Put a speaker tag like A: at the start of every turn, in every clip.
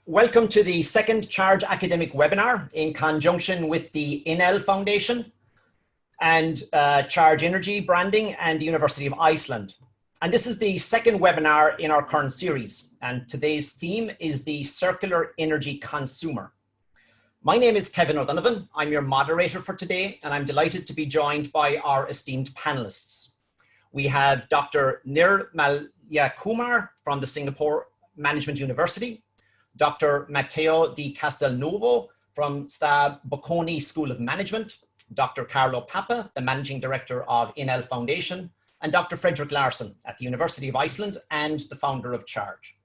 A: Welcome to the second Charge Academic webinar in conjunction with the Enel Foundation and Charge Energy Branding and the University of Iceland. And this is the second webinar in our current series. And today's theme is the circular energy consumer. My name is Kevin O'Donovan. I'm your moderator for today, and I'm delighted to be joined by our esteemed panelists. We have Dr. Nirmalya Kumar from the Singapore Management University, Dr. Matteo di Castelnuovo from Bocconi School of Management, Dr. Carlo Papa, the Managing Director of Enel Foundation, and Dr. Fridrik Larsen at the University of Iceland and the founder of Charge.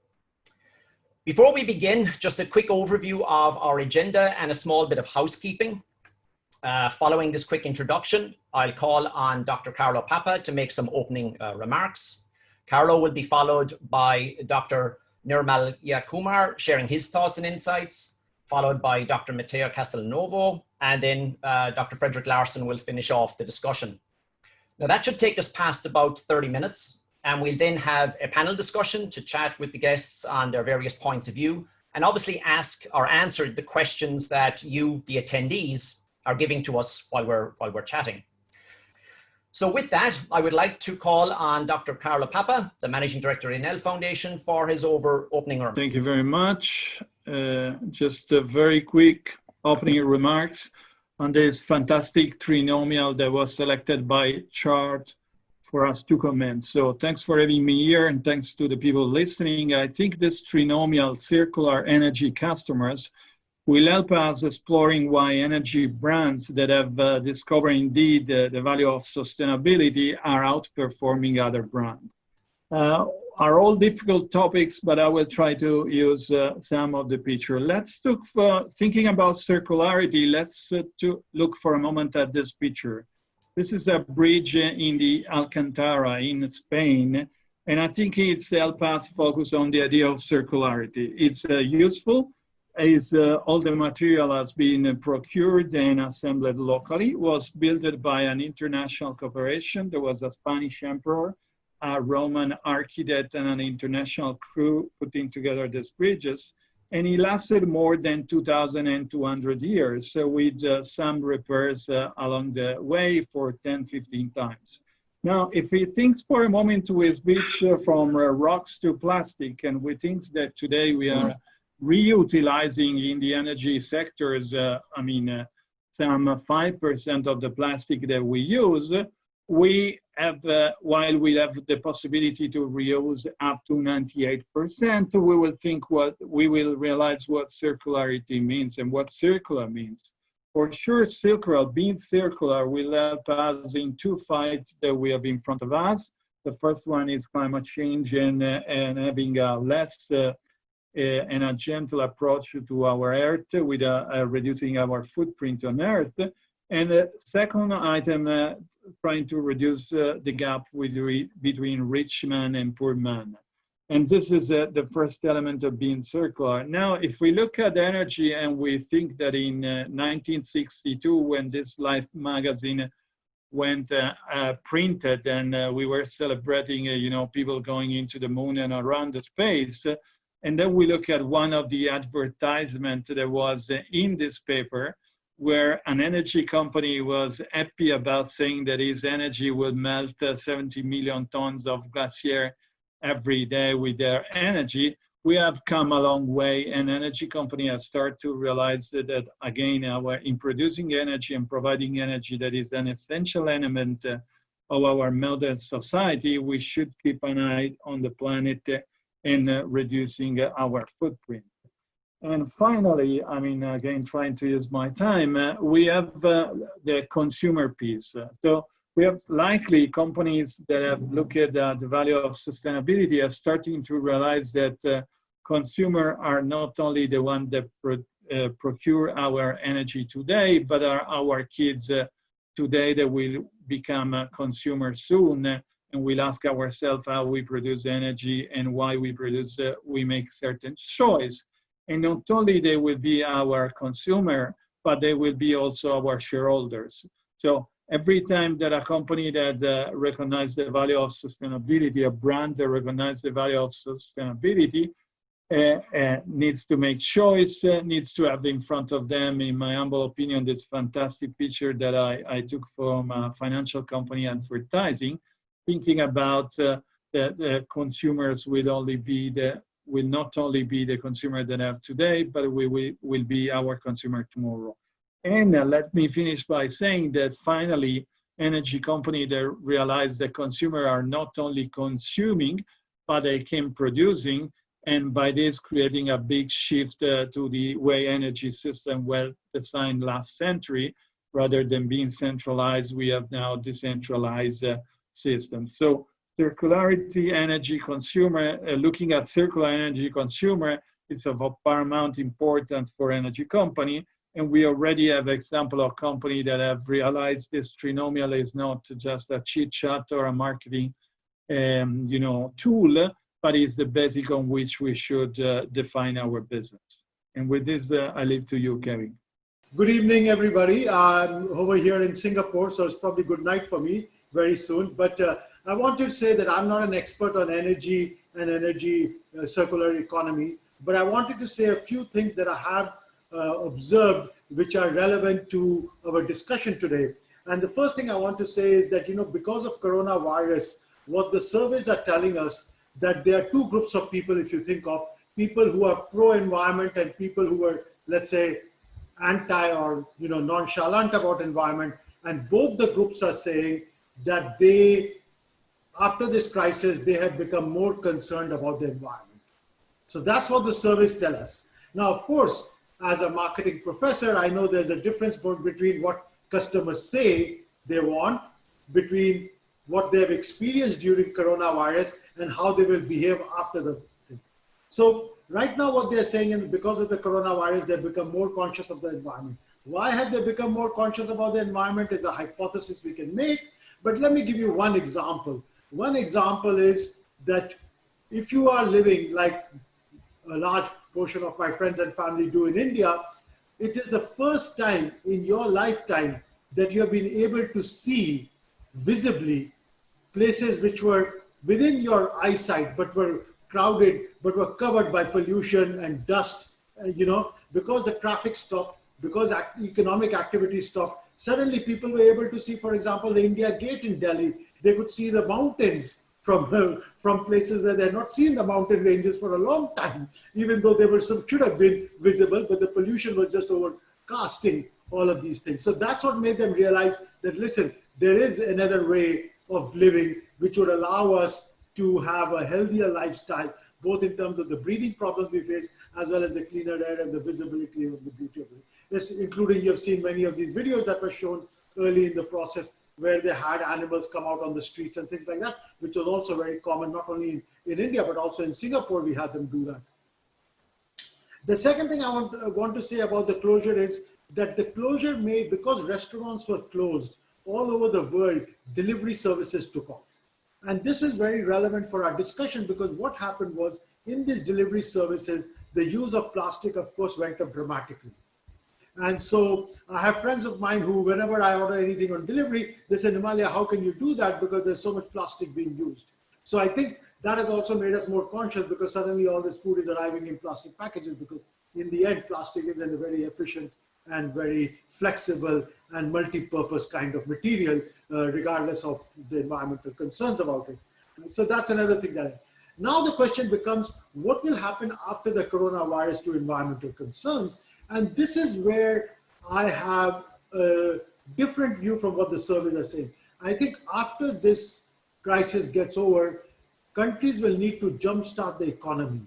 A: Before we begin, just a quick overview of our agenda and a small bit of housekeeping. Following this quick introduction, I'll call on Dr. Carlo Papa to make some opening remarks. Carlo will be followed by Dr. Nirmalya Kumar sharing his thoughts and insights, followed by Dr. Matteo Castelnuovo, and then Dr. Fridrik Larsen will finish off the discussion. Now that should take us past about 30 minutes, and we'll then have a panel discussion to chat with the guests on their various points of view, and obviously ask or answer the questions that you, the attendees, are giving to us while we're chatting. So with that, I would like to call on Dr. Carlo Papa, the Managing Director of Enel Foundation, for his opening remarks.
B: Thank you very much. Just a very quick opening remarks on this fantastic trinomial that was selected by Charge for us to comment. So thanks for having me here, and thanks to the people listening. I think this trinomial circular energy customers will help us exploring why energy brands that have discovered indeed the value of sustainability are outperforming other brands. Are all difficult topics, but I will try to use some of the picture. Let's look for thinking about circularity. Let's look for a moment at this picture. This is a bridge in the Alcantara in Spain, and I think it's help us focus on the idea of circularity. It's useful. All the material has been procured and assembled locally, was built by an international corporation. There was a Spanish emperor, a Roman architect, and an international crew putting together these bridges. And it lasted more than 2,200 years, so with some repairs along the way for 10, 15 times. Now, if we think for a moment we switch from rocks to plastic, and we think that today we are reutilizing in the energy sectors, some 5% of the plastic that we use, we have, while we have the possibility to reuse up to 98%, we will realize what circularity means and what circular means. For sure, being circular will help us in two fights that we have in front of us. The first one is climate change and having a less and a gentle approach to our Earth with reducing our footprint on Earth. And the second item, trying to reduce the gap between rich man and poor man. And this is the first element of being circular. Now, if we look at energy and we think that in 1962, when this Life magazine went printed and we were celebrating, people going into the moon and around the space, and then we look at one of the advertisements that was in this paper, where an energy company was happy about saying that his energy would melt 70 million tons of glacier every day with their energy. We have come a long way, and energy companies have started to realize that again, in producing energy and providing energy that is an essential element of our modern society, we should keep an eye on the planet and reducing our footprint. And finally, again, trying to use my time, we have the consumer piece. So we have likely companies that have looked at the value of sustainability are starting to realize that consumers are not only the ones that procure our energy today, but are our kids today that will become consumers soon. And we'll ask ourselves how we produce energy and why we make certain choice. And not only they will be our consumer, but they will be also our shareholders. So every time that a company that recognizes the value of sustainability, a brand that recognizes the value of sustainability, needs to make choice, needs to have in front of them, in my humble opinion, this fantastic picture that I took from a financial company advertising, thinking about the consumers will not only be the consumer that I have today, but will be our consumer tomorrow. And let me finish by saying that finally, energy company that realize that consumers are not only consuming, but they can producing, and by this creating a big shift to the way energy system were designed last century. Rather than being centralized, we have now decentralized systems. So circularity energy consumer, looking at circular energy consumer is of paramount importance for energy company. And we already have example of company that have realized this trinomial is not just a chit chat or a marketing tool, but is the basic on which we should define our business. And with this, I leave to you, Kevin.
C: Good evening, everybody. I'm over here in Singapore, so it's probably good night for me very soon. But I want to say that I'm not an expert on energy and energy circular economy, but I wanted to say a few things that I have observed which are relevant to our discussion today. And the first thing I want to say is that, because of coronavirus, what the surveys are telling us that there are two groups of people, if you think of people who are pro-environment and people who are, let's say, anti or nonchalant about environment. And both the groups are saying that after this crisis, they have become more concerned about the environment. So that's what the surveys tell us. Now, of course, as a marketing professor, I know there's a difference between what customers say they want, between what they've experienced during coronavirus and how they will behave after the thing. So right now what they're saying is because of the coronavirus, they've become more conscious of the environment. Why have they become more conscious about the environment is a hypothesis we can make, but let me give you one example. One example is that if you are living like a large portion of my friends and family do in India, it is the first time in your lifetime that you have been able to see visibly places which were within your eyesight but were crowded, but were covered by pollution and dust, because the traffic stopped, because economic activity stopped. Suddenly people were able to see, for example, the India Gate in Delhi. They could see the mountains from places where they had not seen the mountain ranges for a long time, even though they should have been visible, but the pollution was just overcasting all of these things. So that's what made them realize that, listen, there is another way of living which would allow us to have a healthier lifestyle, both in terms of the breathing problems we face, as well as the cleaner air and the visibility of the beauty of it. This, including, you have seen many of these videos that were shown early in the process where they had animals come out on the streets and things like that, which was also very common, not only in India, but also in Singapore, we had them do that. The second thing I want to say about the closure is that the closure made, because restaurants were closed all over the world, delivery services took off. And this is very relevant for our discussion because what happened was in these delivery services, the use of plastic, of course, went up dramatically. And so I have friends of mine who, whenever I order anything on delivery, they say, Nirmalya, how can you do that? Because there's so much plastic being used. So I think that has also made us more conscious because suddenly all this food is arriving in plastic packages because in the end, plastic is a very efficient and very flexible and multi-purpose kind of material, regardless of the environmental concerns about it. So that's another thing that. Now the question becomes, what will happen after the coronavirus to environmental concerns? And this is where I have a different view from what the surveys are saying. I think after this crisis gets over, countries will need to jumpstart the economy.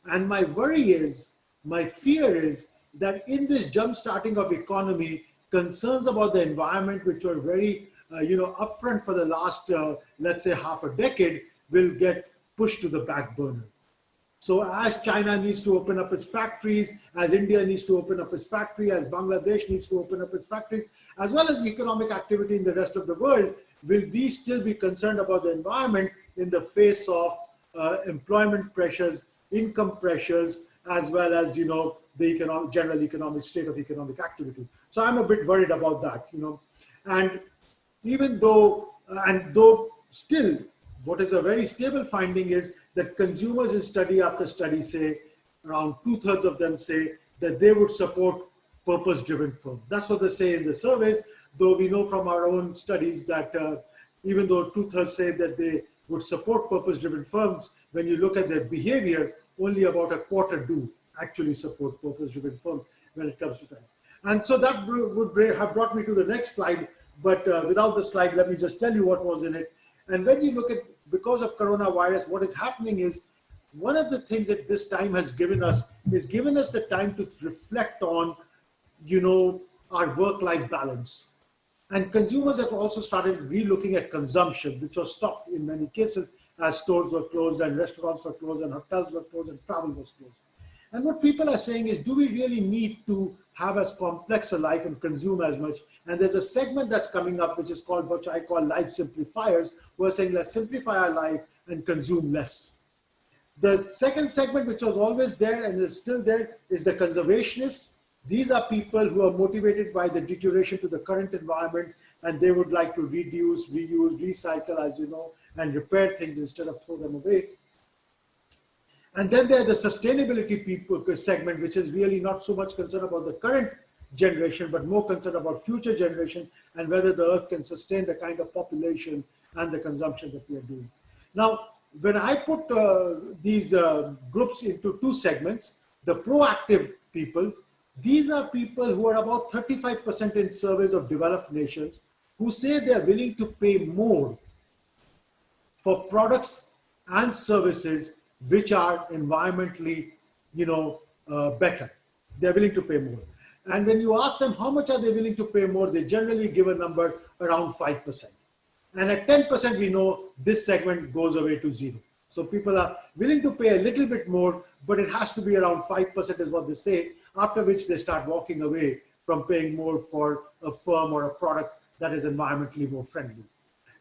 C: And my worry is, my fear is that in this jumpstarting of economy, concerns about the environment, which were very, upfront for the last, let's say, half a decade, will get pushed to the back burner. So as China needs to open up its factories, as India needs to open up its factory, as Bangladesh needs to open up its factories, as well as economic activity in the rest of the world, will we still be concerned about the environment in the face of employment pressures, income pressures, as well as, the general economic state of economic activity. So I'm a bit worried about that, and even though, still, what is a very stable finding is that consumers in study after study say around 2/3 of them say that they would support purpose-driven firms. That's what they say in the surveys, though we know from our own studies that even though 2/3 say that they would support purpose-driven firms, when you look at their behavior, only about a quarter do actually support purpose-driven firms when it comes to time. And so that would have brought me to the next slide, but without the slide, let me just tell you what was in it. And when you look at, because of coronavirus, what is happening is, one of the things that this time has given us is given us the time to reflect on, our work-life balance. And consumers have also started re-looking at consumption, which was stopped in many cases as stores were closed and restaurants were closed and hotels were closed and travel was closed. And what people are saying is, do we really need to have as complex a life and consume as much? And there's a segment that's coming up, which is called, which I call life simplifiers, who are saying, let's simplify our life and consume less. The second segment, which was always there and is still there, is the conservationists. These are people who are motivated by the deterioration to the current environment, and they would like to reduce, reuse, recycle, as you know, and repair things instead of throw them away. And then there are the sustainability people segment, which is really not so much concerned about the current generation, but more concerned about future generation and whether the earth can sustain the kind of population and the consumption that we are doing. Now, when I put these groups into two segments, the proactive people, these are people who are about 35% in surveys of developed nations who say they're willing to pay more for products and services which are environmentally, better. They're willing to pay more. And when you ask them how much are they willing to pay more, they generally give a number around 5%. And at 10%, we know this segment goes away to zero. So people are willing to pay a little bit more, but it has to be around 5% is what they say, after which they start walking away from paying more for a firm or a product that is environmentally more friendly.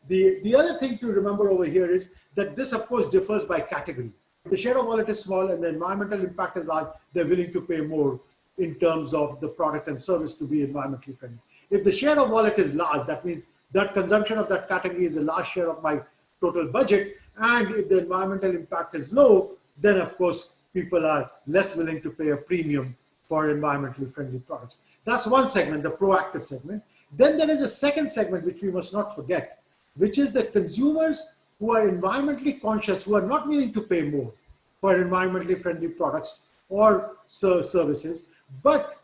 C: The other thing to remember over here is that this, of course, differs by category. If the share of wallet is small and the environmental impact is large, they're willing to pay more in terms of the product and service to be environmentally friendly. If the share of wallet is large, that means that consumption of that category is a large share of my total budget. And if the environmental impact is low, then of course, people are less willing to pay a premium for environmentally friendly products. That's one segment, the proactive segment. Then there is a second segment, which we must not forget, which is the consumers who are environmentally conscious, who are not willing to pay more for environmentally friendly products or services, but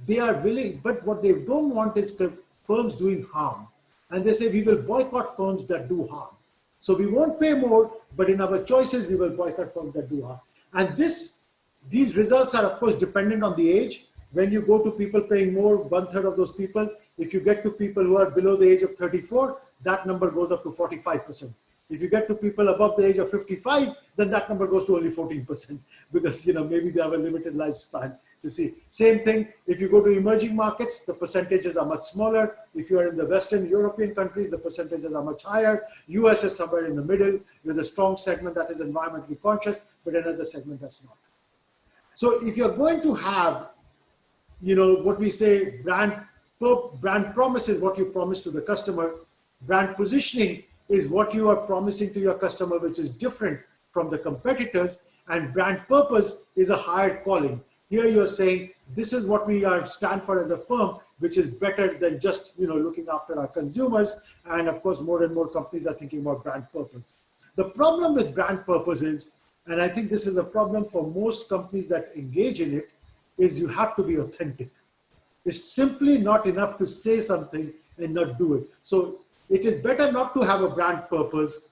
C: they are willing, but what they don't want is firms doing harm. And they say, we will boycott firms that do harm. So we won't pay more, but in our choices, we will boycott firms that do harm. And these results are, of course, dependent on the age. When you go to people paying more, 1/3 of those people, if you get to people who are below the age of 34, that number goes up to 45%. If you get to people above the age of 55, then that number goes to only 14%, because maybe they have a limited lifespan to see. Same thing, if you go to emerging markets, the percentages are much smaller. If you are in the Western European countries, the percentages are much higher. US is somewhere in the middle with a strong segment that is environmentally conscious, but another segment that's not. So if you're going to have, what we say, brand promise is what you promise to the customer. Brand positioning is what you are promising to your customer, which is different from the competitors. And brand purpose is a higher calling. Here you're saying, this is what we stand for as a firm, which is better than just looking after our consumers. And of course, more and more companies are thinking about brand purpose. The problem with brand purpose is, and I think this is a problem for most companies that engage in it, is you have to be authentic. It's simply not enough to say something and not do it. So it is better not to have a brand purpose.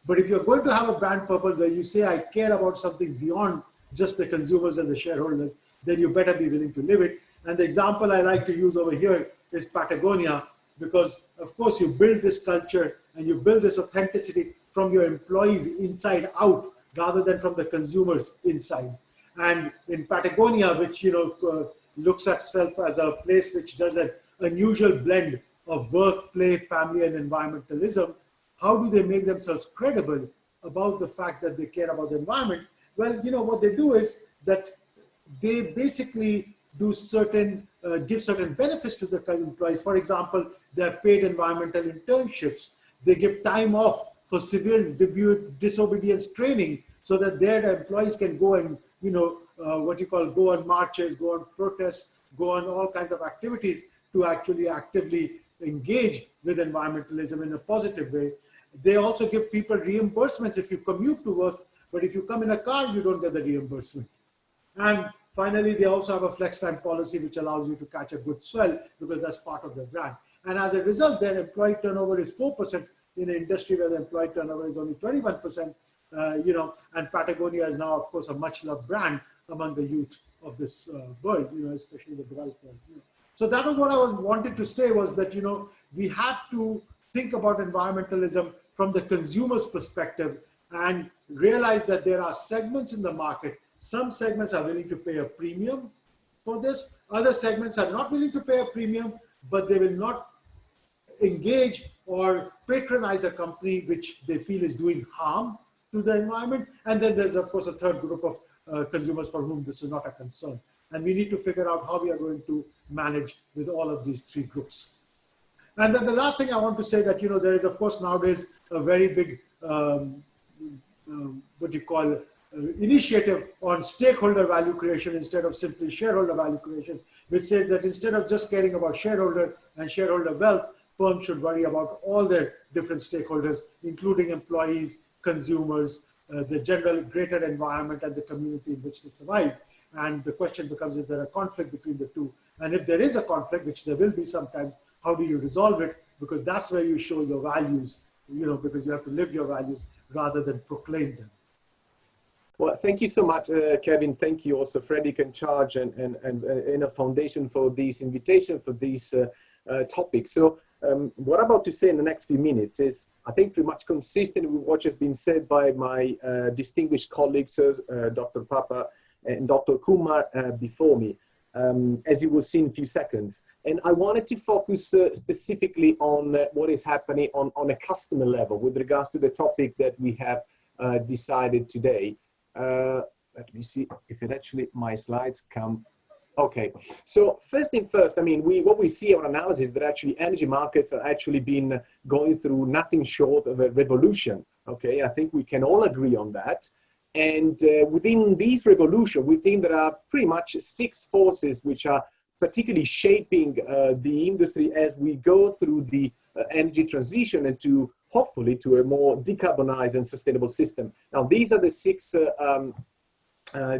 C: But if you're going to have a brand purpose where you say, I care about something beyond just the consumers and the shareholders, then you better be willing to live it. And the example I like to use over here is Patagonia, because of course you build this culture and you build this authenticity from your employees inside out, rather than from the consumers inside. And in Patagonia, which looks at itself as a place which does an unusual blend of work, play, family, and environmentalism, how do they make themselves credible about the fact that they care about the environment? Well, what they do is that they basically do give certain benefits to the employees. For example, they're paid environmental internships. They give time off for severe disobedience training so that their employees can go and what you call go on marches, go on protests, go on all kinds of activities to actually actively engage with environmentalism in a positive way. They also give people reimbursements if you commute to work, but if you come in a car, you don't get the reimbursement. And finally, they also have a flex time policy, which allows you to catch a good swell because that's part of their brand. And as a result, their employee turnover is 4% in an industry where the employee turnover is only 21%, and Patagonia is now, of course, a much loved brand among the youth of this world, especially the developed world. So that was what I wanted to say, was that, we have to think about environmentalism from the consumer's perspective and realize that there are segments in the market. Some segments are willing to pay a premium for this. Other segments are not willing to pay a premium, but they will not engage or patronize a company which they feel is doing harm to the environment. And then there's, of course, a third group of consumers for whom this is not a concern. And we need to figure out how we are going to manage with all of these three groups. And then the last thing I want to say that, there is, of course, nowadays a very big, initiative on stakeholder value creation instead of simply shareholder value creation, which says that instead of just caring about shareholder and shareholder wealth, firms should worry about all their different stakeholders, including employees, consumers, the general greater environment and the community in which they survive. And the question becomes, is there a conflict between the two? And if there is a conflict, which there will be sometimes, how do you resolve it? Because that's where you show your values, because you have to live your values rather than proclaim them.
D: Well, thank you so much, Kevin. Thank you also, Fridrik and Charge and Enel Foundation for this invitation, for this topic. So what I'm about to say in the next few minutes is, I think, pretty much consistent with what has been said by my distinguished colleagues, Dr. Papa and Dr. Kumar before me, as you will see in a few seconds. And I wanted to focus specifically on what is happening on a customer level with regards to the topic that we have decided today. Let me see if it actually, my slides come. Okay, so first thing first, I mean, what we see our analysis is that actually energy markets are actually been going through nothing short of a revolution. Okay, I think we can all agree on that. And within this revolution, we think there are pretty much 6 forces which are particularly shaping the industry as we go through the energy transition and to hopefully to a more decarbonized and sustainable system. Now, these are the 6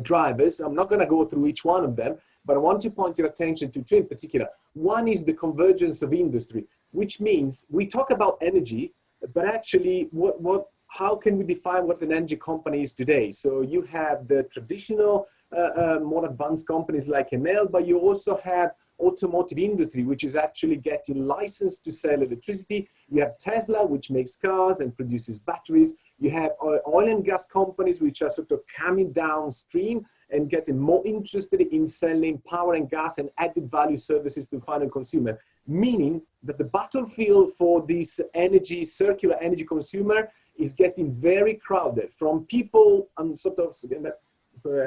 D: drivers. I'm not going to go through each one of them, but I want to point your attention to 2 in particular. One is the convergence of industry, which means we talk about energy, but actually how can we define what an energy company is today? So you have the traditional, more advanced companies like Enel, but you also have automotive industry, which is actually getting licensed to sell electricity. You have Tesla, which makes cars and produces batteries. You have oil and gas companies, which are sort of coming downstream and getting more interested in selling power and gas and added value services to final consumer, meaning that the battlefield for this energy, circular energy consumer is getting very crowded from people and sort of,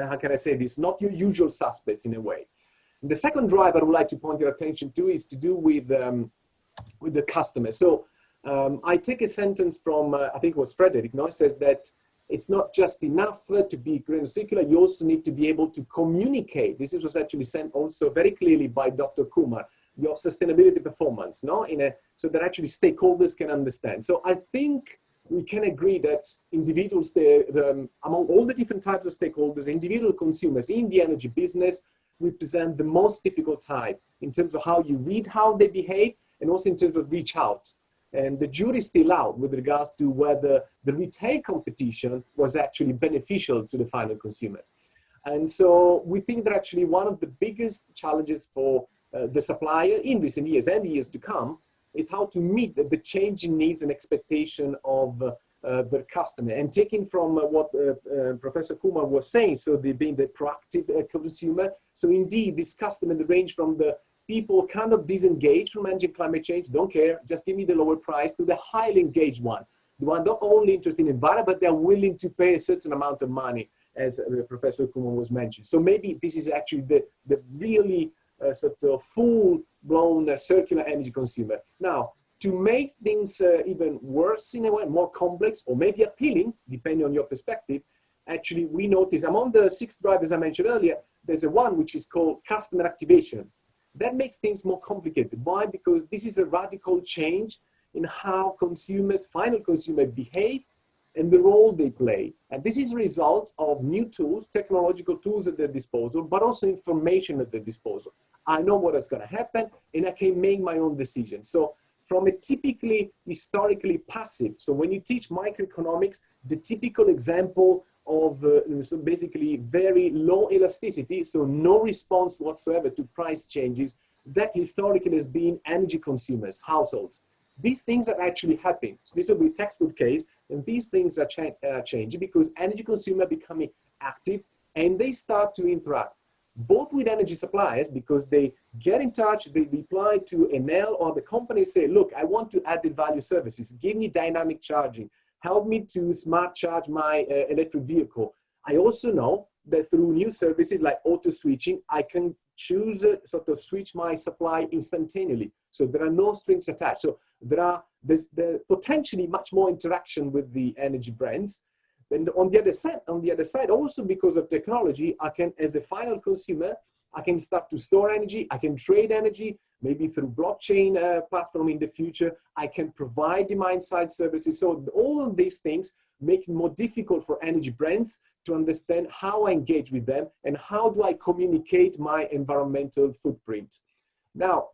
D: how can I say this, not your usual suspects in a way. And the second driver I would like to point your attention to is to do with the customer. So I take a sentence from, I think it was Fridrik, no? It says that it's not just enough to be green and circular, you also need to be able to communicate. This was actually sent also very clearly by Dr. Kumar, your sustainability performance, no? So that actually stakeholders can understand. So I think we can agree that individuals, among all the different types of stakeholders, individual consumers in the energy business represent the most difficult type in terms of how you read how they behave and also in terms of reach out. And the jury is still out with regards to whether the retail competition was actually beneficial to the final consumers. And so we think that actually one of the biggest challenges for the supplier in recent years and years to come is how to meet the changing needs and expectation of the customer. And taking from what Professor Kumar was saying, so being the proactive consumer, so indeed this customer, the range from the people kind of disengaged from energy and climate change, don't care, just give me the lower price, to the highly engaged one, the one not only interested in environment, but they're willing to pay a certain amount of money, as Professor Kumar was mentioned. So maybe this is actually the really sort of full-blown circular energy consumer. Now, to make things even worse in a way, more complex, or maybe appealing, depending on your perspective, actually we notice among the 6 drivers I mentioned earlier, there's a one which is called customer activation. That makes things more complicated. Why? Because this is a radical change in how consumers, final consumers behave and the role they play. And this is a result of new tools, technological tools at their disposal, but also information at their disposal. I know what is going to happen and I can make my own decisions. So from a typically historically passive, so when you teach microeconomics, the typical example of so basically very low elasticity, so no response whatsoever to price changes, that historically has been energy consumers, households. These things are actually happening. So this will be a textbook case, and these things are changing because energy consumers are becoming active and they start to interact both with energy suppliers because they get in touch, they reply to Enel or the companies say, look, I want to added value services, give me dynamic charging, help me to smart charge my electric vehicle. I also know that through new services like auto switching, I can choose sort of switch my supply instantaneously. So there are no strings attached. So there's potentially much more interaction with the energy brands. And on the other side, also because of technology, I can, as a final consumer, I can start to store energy, I can trade energy, maybe through blockchain platform in the future, I can provide demand-side services. So all of these things make it more difficult for energy brands to understand how I engage with them and how do I communicate my environmental footprint. Now,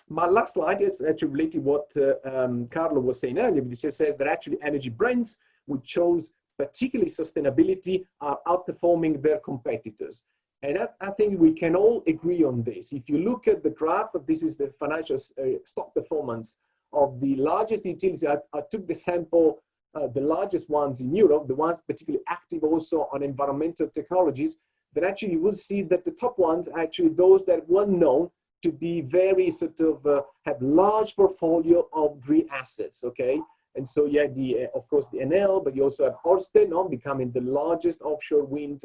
D: my last slide is actually related to what Carlo was saying earlier, which just says that actually energy brands, which chose particularly sustainability, are outperforming their competitors. And I think we can all agree on this. If you look at the graph, this is the financial stock performance of the largest utilities. I took the sample, the largest ones in Europe, the ones particularly active also on environmental technologies, then actually you will see that the top ones are actually those that were known to be very sort of, have large portfolio of green assets, okay? And so you have of course, the Enel, but you also have Ørsted, becoming the largest offshore wind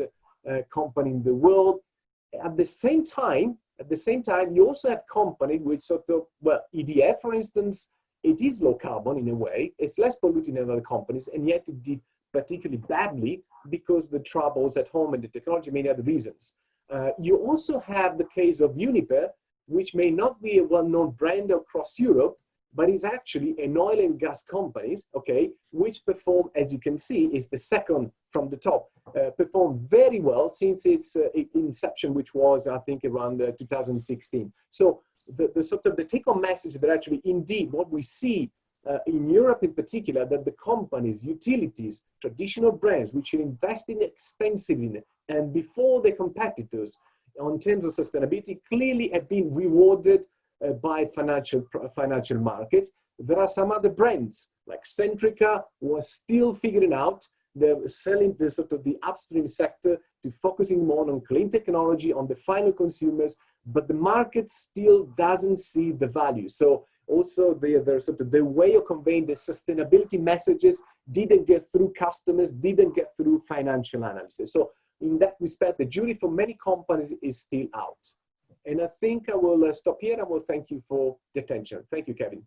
D: company in the world. At the same time, you also have companies which sort of, well, EDF, for instance, it is low carbon in a way, it's less polluting than other companies, and yet it did particularly badly because the troubles at home and the technology, many other reasons. You also have the case of Uniper, which may not be a well-known brand across Europe, but is actually an oil and gas company, okay, which perform, as you can see, is the second from the top, performed very well since its inception, which was, I think, around 2016. So the sort of the take-home message that actually, indeed, what we see in Europe in particular, that the companies, utilities, traditional brands, which are investing extensively and before their competitors on terms of sustainability, clearly have been rewarded by financial markets. There are some other brands like Centrica who are still figuring out, they're selling the sort of the upstream sector to focusing more on clean technology, on the final consumers, but the market still doesn't see the value. So also the way of conveying the sustainability messages didn't get through customers, didn't get through financial analysis. So in that respect, the jury for many companies is still out. And I think I will stop here. I will thank you for the attention. Thank you, Kevin.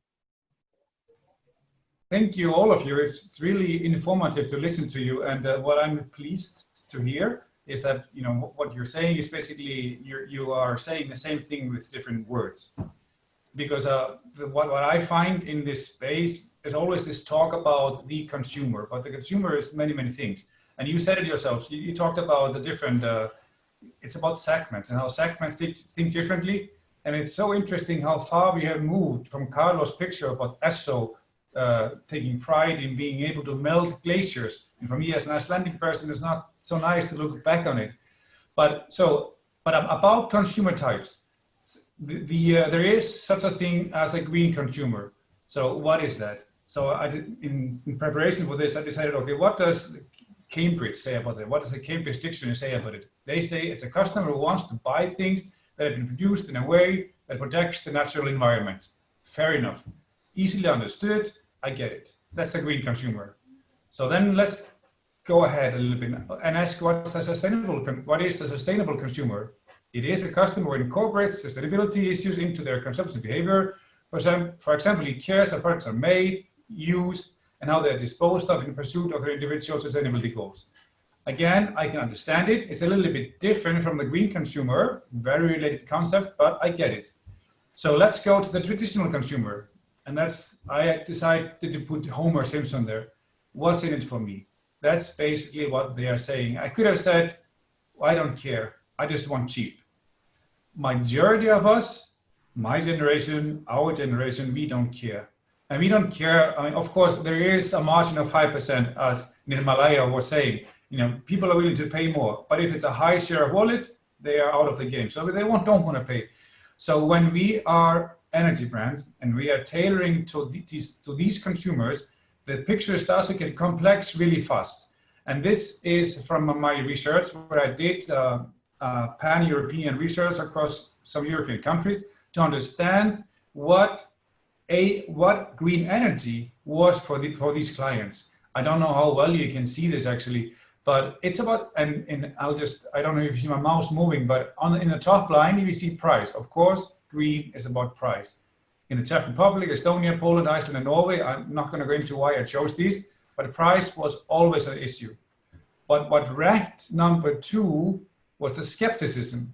E: Thank you, all of you. It's really informative to listen to you. And what I'm pleased to hear is that, you know, what you're saying is basically you are saying the same thing with different words. Because what I find in this space is always this talk about the consumer, but the consumer is many, many things. And you said it yourselves. You talked about the different, it's about segments and how segments think differently. And it's so interesting how far we have moved from Carlo's picture about Esso taking pride in being able to melt glaciers. And for me as an Icelandic person, it's not so nice to look back on it. But about consumer types, there is such a thing as a green consumer. So what is that? So in preparation for this, I decided, okay, what does Cambridge say about it? What does the Cambridge dictionary say about it? They say it's a customer who wants to buy things that have been produced in a way that protects the natural environment. Fair enough. Easily understood. I get it. That's a green consumer. So then let's go ahead a little bit and ask what is the sustainable consumer? It is a customer who incorporates sustainability issues into their consumption behavior. For example, he cares how products are made, used, and how they're disposed of in pursuit of their individual sustainability goals. Again, I can understand it. It's a little bit different from the green consumer, very related concept, but I get it. So let's go to the traditional consumer. And I decided to put Homer Simpson there. What's in it for me? That's basically what they are saying. I could have said, I don't care. I just want cheap. Majority of us, my generation, our generation, we don't care. And we don't care. I mean, of course, there is a margin of 5%, as Nirmalya was saying. You know, people are willing to pay more. But if it's a high share of wallet, they are out of the game. So they don't want to pay. So when we are energy brands and we are tailoring to these consumers, the picture starts to get complex really fast. And this is from my research, where I did pan-European research across some European countries to understand what green energy was for these clients. I don't know how well you can see this actually, but it's about, and I don't know if you see my mouse moving, but in the top line, you see price. Of course, green is about price. In the Czech Republic, Estonia, Poland, Iceland, and Norway, I'm not going to go into why I chose these, but price was always an issue. But what ranked number 2 was the skepticism.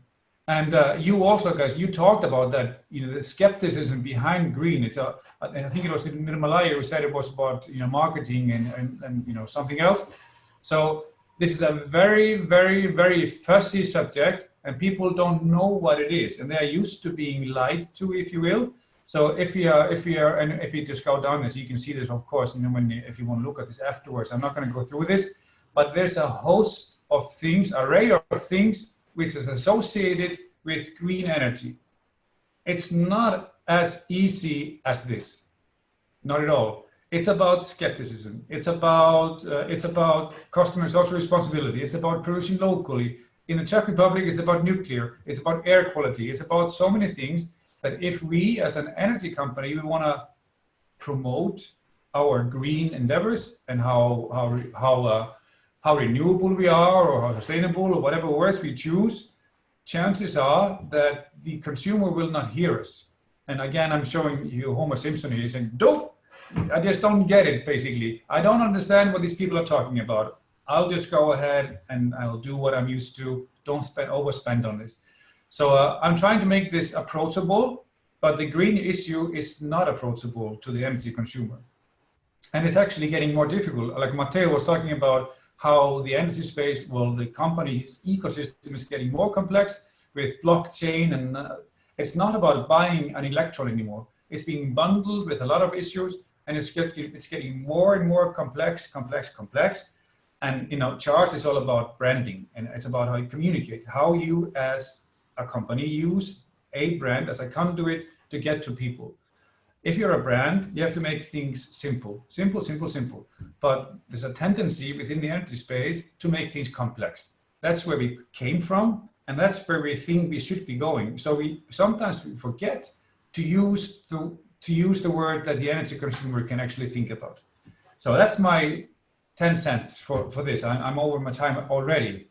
E: And you also, guys, you talked about that, you know, the skepticism behind green. I think it was Nirmalya who said it was about, you know, marketing and you know, something else. So this is a very, very, very fussy subject, and people don't know what it is, and they are used to being lied to, if you will. So if you just go down this, you can see this, of course, you know, if you want to look at this afterwards. I'm not going to go through this, but there's a host of things, array of things, which is associated with green energy. It's not as easy as this, not at all. It's about skepticism. It's about customer social responsibility. It's about producing locally. In the Czech Republic, it's about nuclear. It's about air quality. It's about so many things that if we, as an energy company, we want to promote our green endeavors and how renewable we are, or how sustainable, or whatever words we choose, chances are that the consumer will not hear us. And again, I'm showing you Homer Simpson here saying, I just don't get it, basically. I don't understand what these people are talking about. I'll just go ahead and I'll do what I'm used to. Don't overspend on this. So I'm trying to make this approachable, but the green issue is not approachable to the energy consumer. And it's actually getting more difficult. Like Matteo was talking about how the energy space, well, the company's ecosystem is getting more complex with blockchain, and it's not about buying an electron anymore. It's being bundled with a lot of issues, and it's getting more and more complex. And you know, charge is all about branding, and it's about how you communicate, how you as a company use a brand as a conduit to get to people. If you're a brand, you have to make things simple. But there's a tendency within the energy space to make things complex. That's where we came from, and that's where we think we should be going. So sometimes we forget to use the word that the energy consumer can actually think about. So that's my 10 cents for this. I'm over my time already.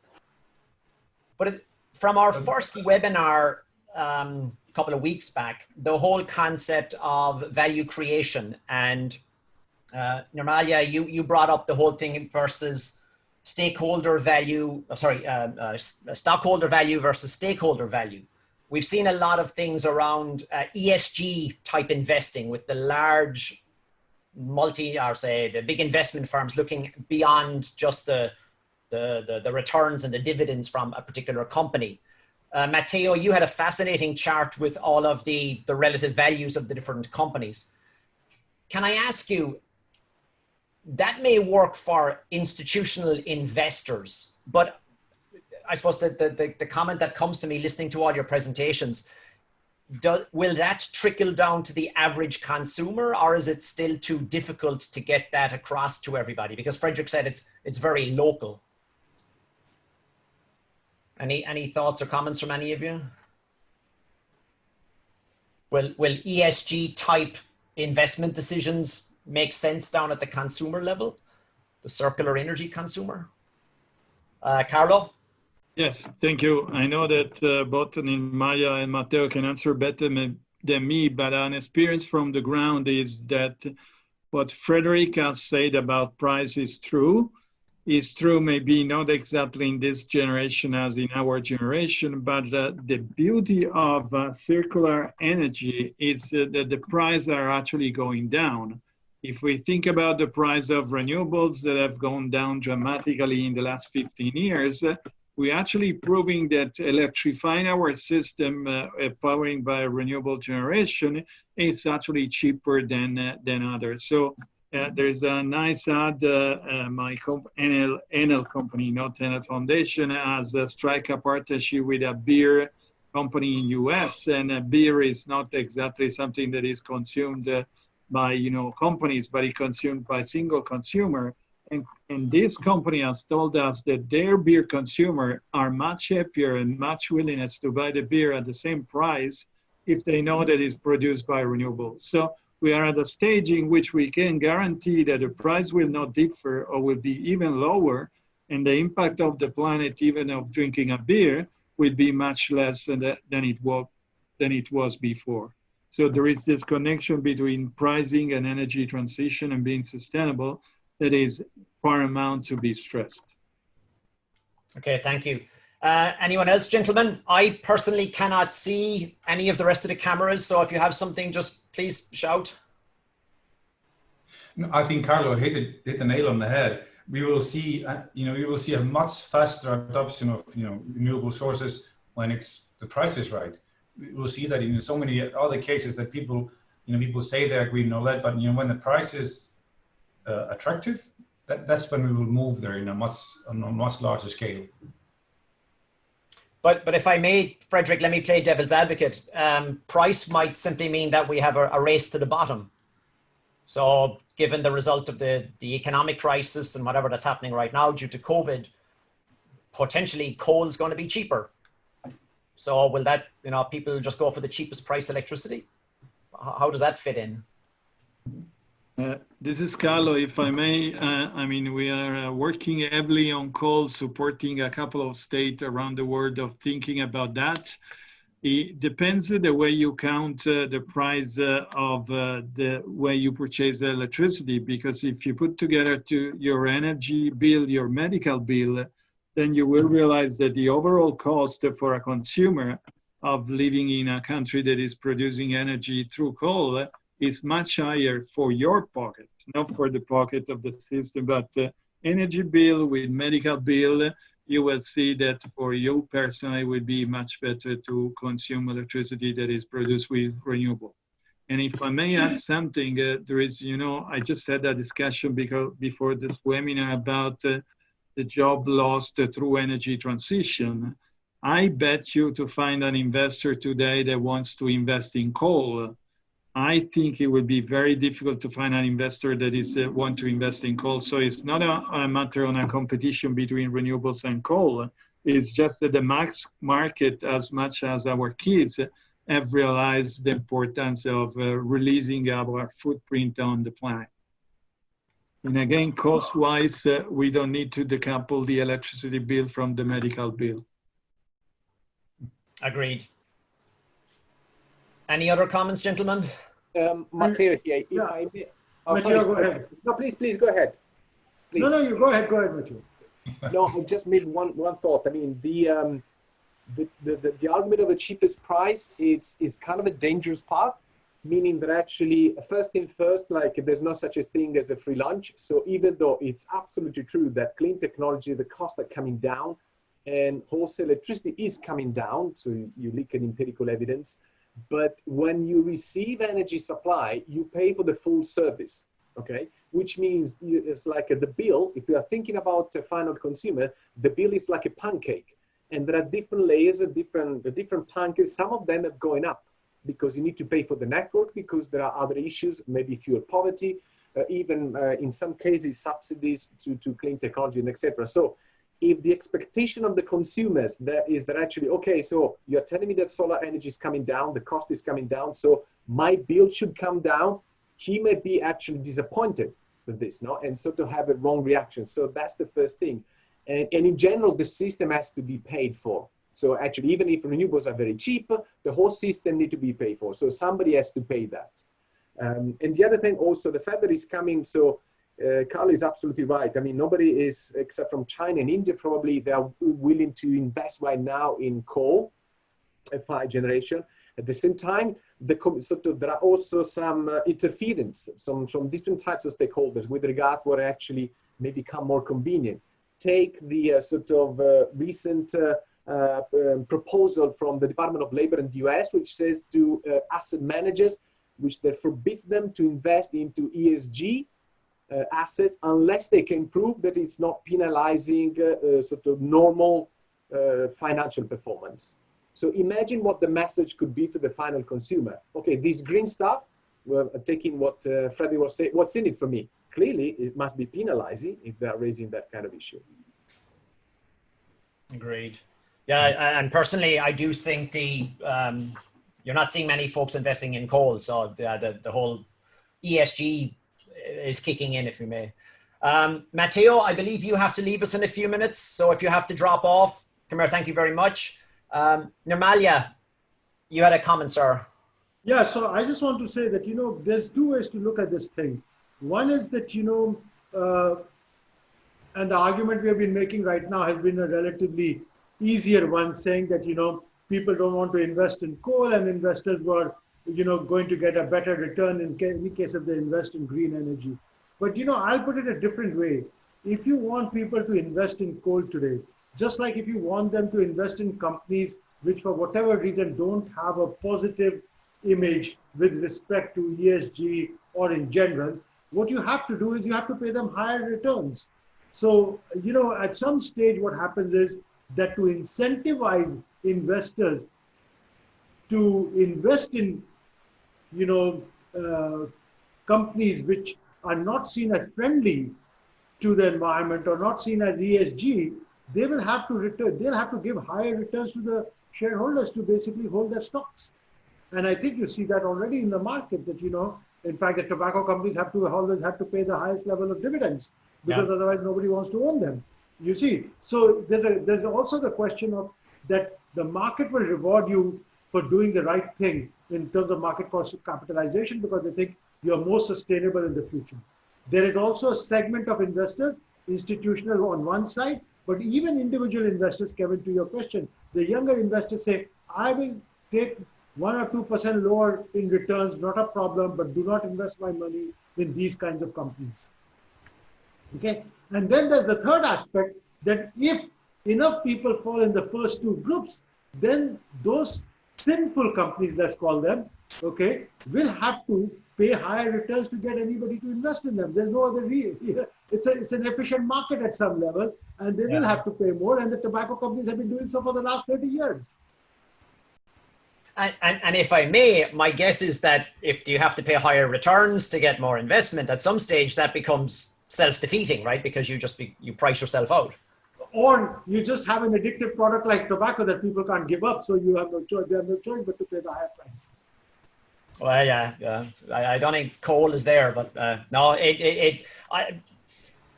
A: But from our first webinar a couple of weeks back, the whole concept of value creation, and Nirmalya, you brought up the whole thing versus stockholder value versus stakeholder value. We've seen a lot of things around ESG type investing with the large the big investment firms looking beyond just the returns and the dividends from a particular company. Matteo, you had a fascinating chart with all of the relative values of the different companies. Can I ask you, that may work for institutional investors, but I suppose the comment that comes to me listening to all your presentations, will that trickle down to the average consumer, or is it still too difficult to get that across to everybody? Because Fridrik said it's very local. Any thoughts or comments from any of you? Will ESG type investment decisions make sense down at the consumer level, the circular energy consumer? Carlo?
B: Yes, thank you. I know that both Nirmalya and Matteo can answer better than me, but an experience from the ground is that what Fridrik has said about price is true. is true, maybe not exactly in this generation as in our generation, but the beauty of circular energy is that the prices are actually going down. If we think about the price of renewables that have gone down dramatically in the last 15 years, we're actually proving that electrifying our system, powering by renewable generation, is actually cheaper than others. So there's a nice ad, my Enel company, not Enel Foundation, has strike a partnership with a beer company in US, and beer is not exactly something that is consumed by companies, but it's consumed by single consumer. And this company has told us that their beer consumer are much happier and much willingness to buy the beer at the same price if they know that it's produced by renewables. So we are at a stage in which we can guarantee that the price will not differ or will be even lower, and the impact of the planet, even of drinking a beer, will be much less than it was before. So there is this connection between pricing and energy transition and being sustainable that is paramount to be stressed.
A: Okay, thank you. Anyone else, gentlemen? I personally cannot see any of the rest of the cameras, so if you have something, just please shout.
E: No, I think Carlo hit the nail on the head. We will see, we will see a much faster adoption of, renewable sources when the price is right. We will see that in so many other cases that people say they're green or LED, but when the price is attractive, that's when we will move there on a much larger scale.
A: But if I may, Fridrik, let me play devil's advocate. Price might simply mean that we have a race to the bottom. So given the result of the economic crisis and whatever that's happening right now due to COVID, potentially coal is going to be cheaper. So will that, people just go for the cheapest price electricity? How does that fit in?
B: This is Carlo, if I may. We are working heavily on coal, supporting a couple of states around the world of thinking about that. It depends the way you count the price of the way you purchase electricity, because if you put together to your energy bill, your medical bill, then you will realize that the overall cost for a consumer of living in a country that is producing energy through coal is much higher for your pocket, not for the pocket of the system, but energy bill with medical bill, you will see that for you personally, it would be much better to consume electricity that is produced with renewable. And if I may add something, there is, I just had a discussion before this webinar about the job lost through energy transition. I bet you to find an investor today that wants to invest in coal, I think it would be very difficult to find an investor that is want to invest in coal. So it's not a matter of a competition between renewables and coal. It's just that the mass market, as much as our kids, have realized the importance of releasing our footprint on the planet. And again, cost-wise, we don't need to decouple the electricity bill from the medical bill.
A: Agreed. Any other comments, gentlemen?
D: Matteo here.
C: Yeah.
D: I may, oh,
C: Matteo,
D: sorry,
C: go ahead.
D: No, please go ahead. Please.
C: No, you go ahead, Matteo.
D: No, I just made one thought. I mean, the argument of the cheapest price is kind of a dangerous path, meaning that actually first thing first, like there's no such a thing as a free lunch. So even though it's absolutely true that clean technology, the costs are coming down, and wholesale electricity is coming down, so you look at empirical evidence. But when you receive energy supply, you pay for the full service, okay? Which means it's like the bill, if you are thinking about a final consumer, the bill is like a pancake. And there are different layers of different pancakes. Some of them are going up because you need to pay for the network, because there are other issues, maybe fuel poverty, even in some cases, subsidies to clean technology and etc. So if the expectation of the consumers is that actually, okay, so you're telling me that solar energy is coming down, the cost is coming down, so my bill should come down, he may be actually disappointed with this, no? And so to have a wrong reaction. So that's the first thing. And in general, the system has to be paid for. So actually, even if renewables are very cheap, the whole system needs to be paid for. So somebody has to pay that. And the other thing also, the fact that it's coming, so Carl is absolutely right. I mean, nobody is, except from China and India, probably they are willing to invest right now in coal, fire generation. At the same time, there are also some interference from different types of stakeholders with regard to what actually may become more convenient. Take the recent proposal from the Department of Labor in the US, which says to asset managers, which that forbids them to invest into ESG assets unless they can prove that it's not penalizing normal financial performance. So imagine what the message could be to the final consumer. Okay, this green stuff, we're taking what Freddy was saying, what's in it for me? Clearly, it must be penalizing if they're raising that kind of issue.
A: Agreed. Yeah, and personally, I do think you're not seeing many folks investing in coal, so the whole ESG is kicking in, if you may. Matteo, I believe you have to leave us in a few minutes, so if you have to drop off, Kumar, thank you very much. Nirmalya, you had a comment, sir.
C: Yeah, so I just want to say that, there's two ways to look at this thing. One is that, and the argument we have been making right now has been a relatively easier one, saying that, people don't want to invest in coal and investors were, going to get a better return in any case if they invest in green energy. But, I'll put it a different way. If you want people to invest in coal today, just like if you want them to invest in companies which for whatever reason don't have a positive image with respect to ESG or in general, what you have to do is you have to pay them higher returns. So, at some stage what happens is that to incentivize investors to invest in, companies which are not seen as friendly to the environment or not seen as ESG, they will have to return, they'll have to give higher returns to the shareholders to basically hold their stocks. And I think you see that already in the market that, in fact, the tobacco companies always have to pay the highest level of dividends because otherwise nobody wants to own them. You see, so there's also the question of that the market will reward you for doing the right thing in terms of market cost of capitalization because they think you're more sustainable in the future. There is also a segment of investors, institutional on one side, but even individual investors, Kevin, to your question, the younger investors say, I will take 1 or 2% lower in returns, not a problem, but do not invest my money in these kinds of companies. Okay, and then there's the third aspect that if enough people fall in the first two groups, then those sinful companies, let's call them, okay, will have to pay higher returns to get anybody to invest in them. There's no other reason. It's an efficient market at some level, and they will have to pay more. And the tobacco companies have been doing so for the last 30 years.
A: And if I may, my guess is that if you have to pay higher returns to get more investment, at some stage that becomes self-defeating, right? Because you price yourself out.
C: Or you just have an addictive product like tobacco that people can't give up, so you have no choice. They have no choice but to pay the higher price.
A: Well, yeah. I don't think coal is there, but no.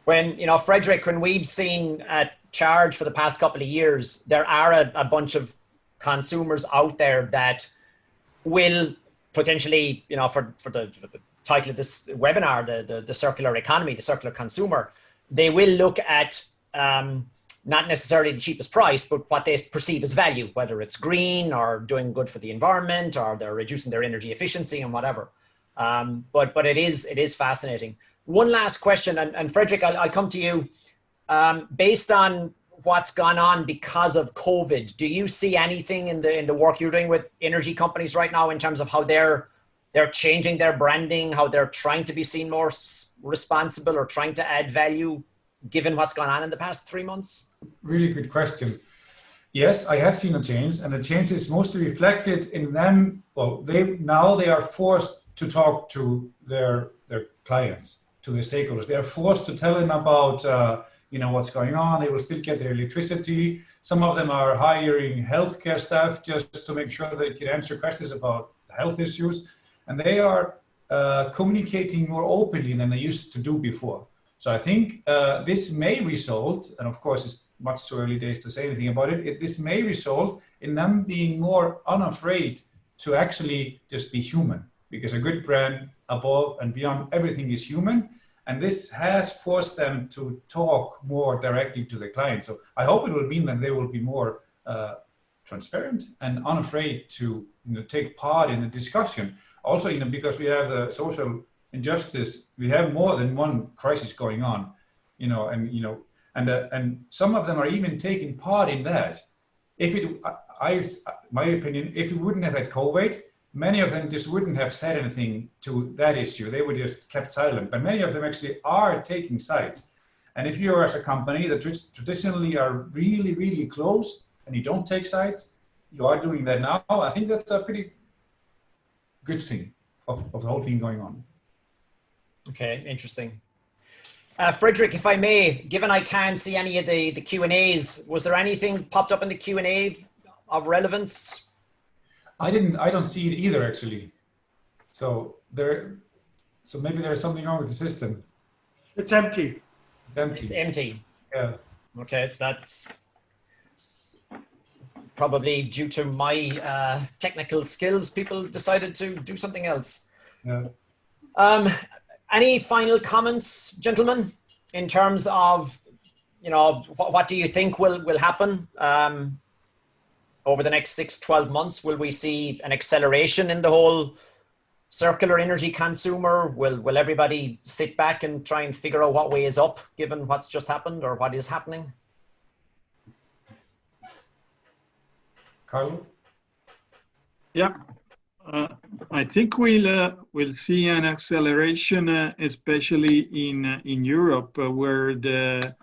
A: When Fridrik, when we've seen at Charge for the past couple of years, there are a bunch of consumers out there that will potentially, for the title of this webinar, the circular economy, the circular consumer, they will look at not necessarily the cheapest price, but what they perceive as value, whether it's green or doing good for the environment or they're reducing their energy efficiency and whatever. But it is fascinating. One last question, and Fridrik, I'll come to you. Based on what's gone on because of COVID, do you see anything in the work you're doing with energy companies right now in terms of how they're changing their branding, how they're trying to be seen more responsible or trying to add value given what's gone on in the past 3 months?
E: Really good question. Yes, I have seen a change, and the change is mostly reflected in them. Well, they are forced to talk to their clients, to their stakeholders. They are forced to tell them about what's going on. They will still get their electricity. Some of them are hiring healthcare staff just to make sure they can answer questions about health issues, and they are communicating more openly than they used to do before. So I think this may result, and of course it's much too early days to say anything about it, this may result in them being more unafraid to actually just be human, because a good brand above and beyond everything is human. And this has forced them to talk more directly to the client. So I hope it will mean that they will be more transparent and unafraid to take part in the discussion. Also, because we have the social injustice, we have more than one crisis going on, and some of them are even taking part in that. My opinion, if we wouldn't have had COVID, many of them just wouldn't have said anything to that issue. They would just kept silent. But many of them actually are taking sides. And if you're as a company that traditionally are really, really close and you don't take sides, you are doing that now. I think that's a pretty good thing of the whole thing going on.
A: Okay, interesting. Fridrik, if I may, given I can't see any of the Q&As, was there anything popped up in the Q&A of relevance?
E: I don't see it either, actually. So maybe there's something wrong with the system.
C: It's empty.
E: It's empty.
A: It's empty.
E: Yeah.
A: Okay, that's probably due to my technical skills. People decided to do something else.
E: Yeah.
A: Any final comments, gentlemen, in terms of, what do you think will happen over the next 6-12 months? Will we see an acceleration in the whole circular energy consumer? Will everybody sit back and try and figure out what way is up, given what's just happened or what is happening?
E: Carlo?
B: Yeah. I think we'll see an acceleration, especially in Europe, where the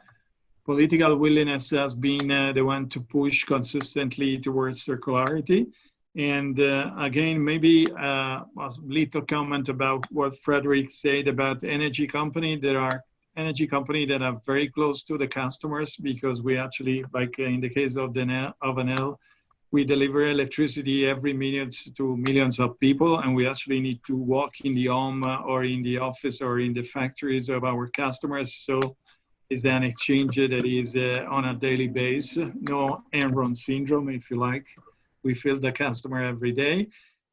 B: political willingness has been the one to push consistently towards circularity. And again, maybe a little comment about what Fridrik said about energy company. There are energy companies that are very close to the customers, because we actually, like in the case of Enel, we deliver electricity every minute to millions of people, and we actually need to walk in the home or in the office or in the factories of our customers. So it's an exchange that is on a daily basis, no Enron syndrome, if you like. We feel the customer every day.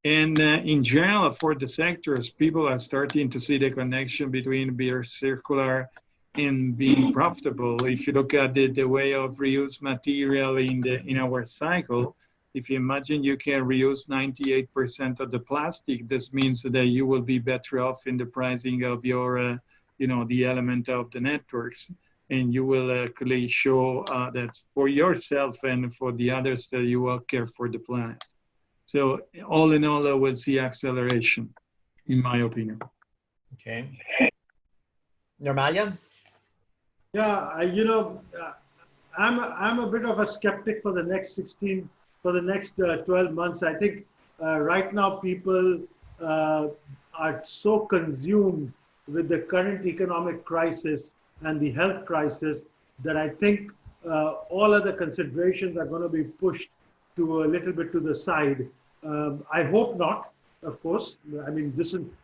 B: And in general, for the sectors, people are starting to see the connection between being circular and being profitable. If you look at the way of reuse material in our cycle, if you imagine you can reuse 98% of the plastic, this means that you will be better off in the pricing of your, the element of the networks. And you will actually show that for yourself and for the others that you will care for the planet. So all in all, we'll see acceleration, in my opinion.
A: Okay. Nirmalya?
C: Yeah, I'm a bit of a skeptic for the next 12 months. I think right now people are so consumed with the current economic crisis and the health crisis that I think all other considerations are going to be pushed to a little bit to the side. I hope not, of course. I mean,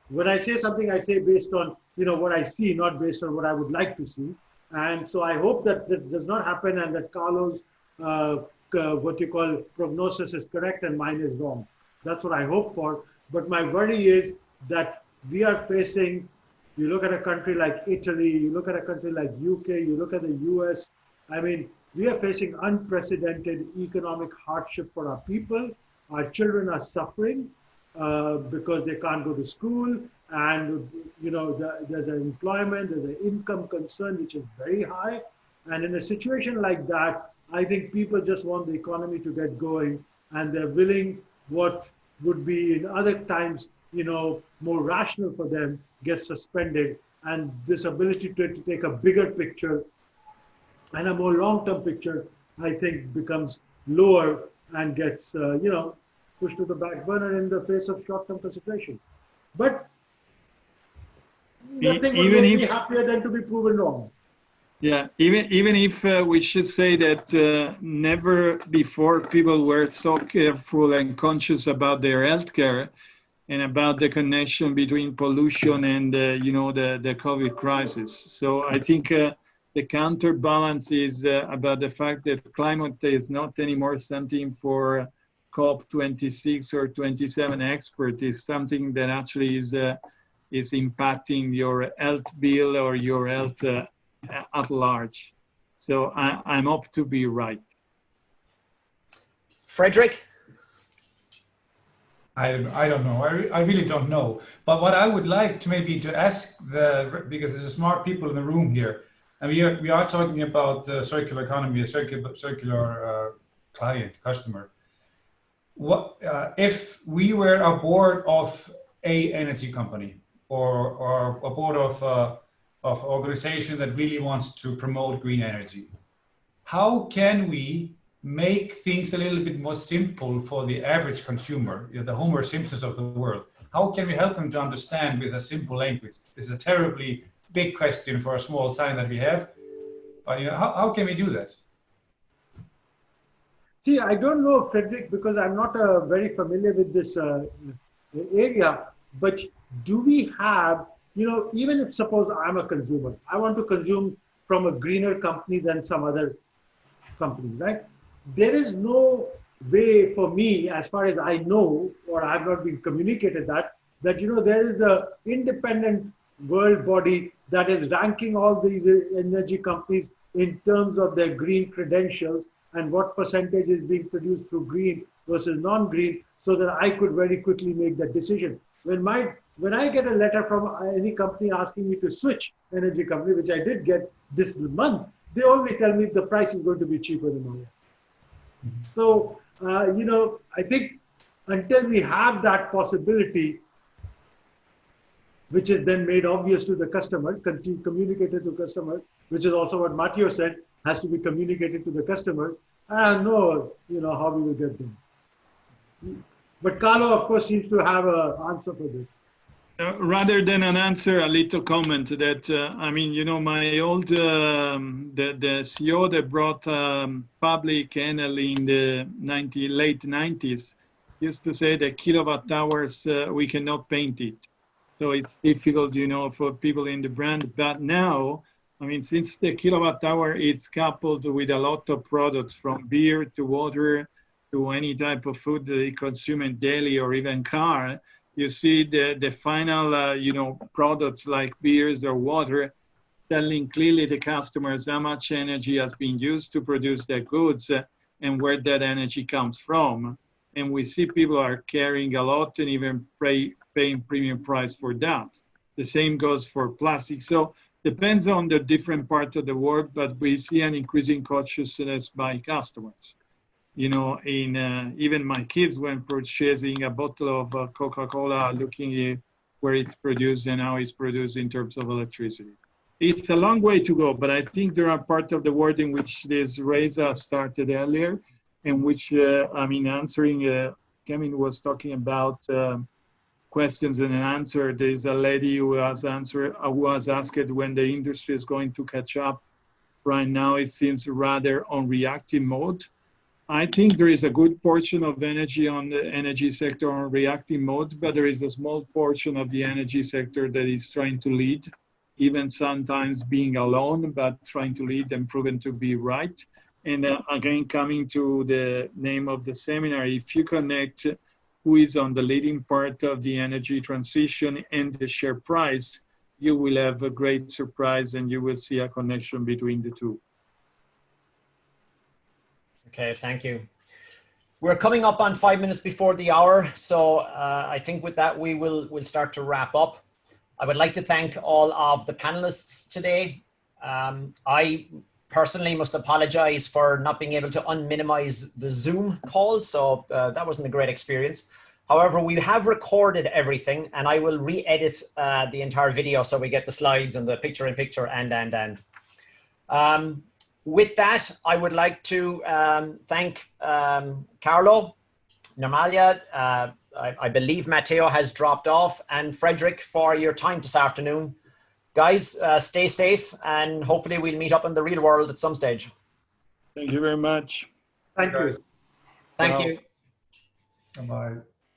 C: when I say something, I say based on what I see, not based on what I would like to see. And so I hope that does not happen, and that Carlo's what you call prognosis is correct and mine is wrong. That's what I hope for. But my worry is that we are facing, you look at a country like Italy, you look at a country like UK, you look at the US, I mean, we are facing unprecedented economic hardship for our people. Our children are suffering because they can't go to school, and there's an employment, there's an income concern which is very high. And in a situation like that, I think people just want the economy to get going, and they're willing, what would be in other times, more rational for them, gets suspended. And this ability to take a bigger picture and a more long-term picture, I think, becomes lower and gets, pushed to the back burner in the face of short-term consideration. But nothing would make me happier than to be proven wrong.
B: Yeah, even if we should say that never before people were so careful and conscious about their healthcare and about the connection between pollution and the COVID crisis. So I think the counterbalance is about the fact that climate is not anymore something for COP26 or 27 experts. It's something that actually is is impacting your health bill or your health at large. So I'm up to be right.
A: Fridrik?
E: I don't know. I really don't know. But what I would like to maybe to ask because there's smart people in the room here, and we are talking about the circular economy, a circular client, customer. What if we were a board of a energy company or a board of organization that really wants to promote green energy? How can we make things a little bit more simple for the average consumer, the Homer Simpsons of the world? How can we help them to understand with a simple language? This is a terribly big question for a small time that we have, but how can we do that?
C: See, I don't know, Fridrik, because I'm not very familiar with this area, but do we have, even if suppose I'm a consumer, I want to consume from a greener company than some other company, right? There is no way for me, as far as I know, or I've not been communicated that there is a independent world body that is ranking all these energy companies in terms of their green credentials and what percentage is being produced through green versus non-green, so that I could very quickly make that decision. When I get a letter from any company asking me to switch energy company, which I did get this month, they only tell me the price is going to be cheaper than mine. So, I think until we have that possibility, which is then made obvious to the customer, communicated to customer, which is also what Matteo said, has to be communicated to the customer, I don't know, how we will get there. But Carlo, of course, seems to have an answer for this.
B: Rather than an answer, a little comment that, my old, the CEO that brought public Enel in the late 90s used to say that kilowatt hours, we cannot paint it. So it's difficult, for people in the brand. But now, since the kilowatt hour, it's coupled with a lot of products from beer to water to any type of food that they consume in daily or even car. You see the final, products like beers or water telling clearly the customers how much energy has been used to produce their goods and where that energy comes from. And we see people are carrying a lot and even paying premium price for that. The same goes for plastic. So depends on the different parts of the world, but we see an increasing consciousness by customers. Even my kids, when purchasing a bottle of CocaCola, looking at where it's produced and how it's produced in terms of electricity. It's a long way to go, but I think there are parts of the world in which this race started earlier, in which, answering, Kevin was talking about questions and an answer. There's a lady who was asked when the industry is going to catch up. Right now, it seems rather on reactive mode. I think there is a good portion of energy on the energy sector on reactive mode, but there is a small portion of the energy sector that is trying to lead, even sometimes being alone, but trying to lead and proven to be right. And again, coming to the name of the seminar, if you connect who is on the leading part of the energy transition and the share price, you will have a great surprise and you will see a connection between the two.
A: Okay, thank you. We're coming up on 5 minutes before the hour, so I think with that we'll start to wrap up. I would like to thank all of the panelists today. I personally must apologize for not being able to unminimize the Zoom call, so that wasn't a great experience. However, we have recorded everything, and I will re-edit the entire video so we get the slides and the picture-in-picture and. With that, I would like to thank Carlo, Nirmalya, I believe Matteo has dropped off, and Fridrik for your time this afternoon. Guys, stay safe, and hopefully we'll meet up in the real world at some stage.
B: Thank you very much.
C: Thank you.
A: Thank you.
E: Bye-bye.